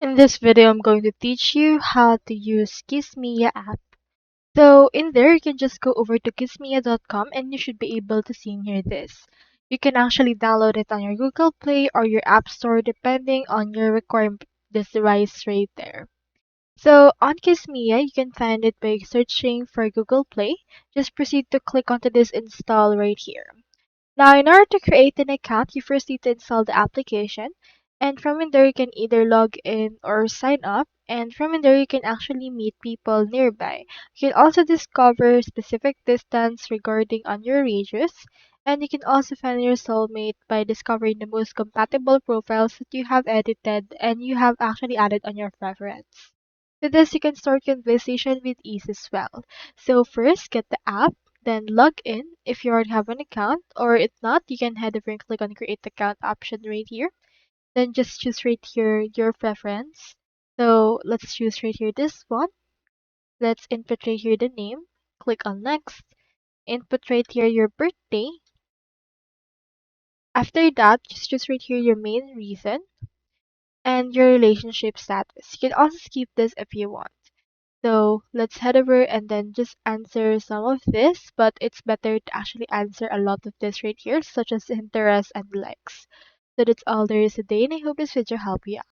In this video, I'm going to teach you how to use Kismia app. So in there, you can just go over to kismia.com and you should be able to see here this. You can actually download it on your Google Play or your App Store depending on your requirement. This device right there. So on Kismia, you can find it by searching for Google Play. Just proceed to click onto this install right here. Now, in order to create an account, you first need to install the application. And from in there, you can either log in or sign up. And from in there, you can actually meet people nearby. You can also discover specific distance regarding on your radius. And you can also find your soulmate by discovering the most compatible profiles that you have edited and you have actually added on your preference. With this, you can start conversation with ease as well. So first, get the app, then log in if you already have an account, or if not, you can head over and click on create account option right here. Then just choose right here your preference. So let's choose right here this one. Let's input right here the name. Click on next. Input right here your birthday. After that, just choose right here your main reason and your relationship status. You can also skip this if you want. So let's head over and then just answer some of this, but it's better to actually answer a lot of this right here, such as interests and likes. So that's all there is today, and I hope this video helped you out.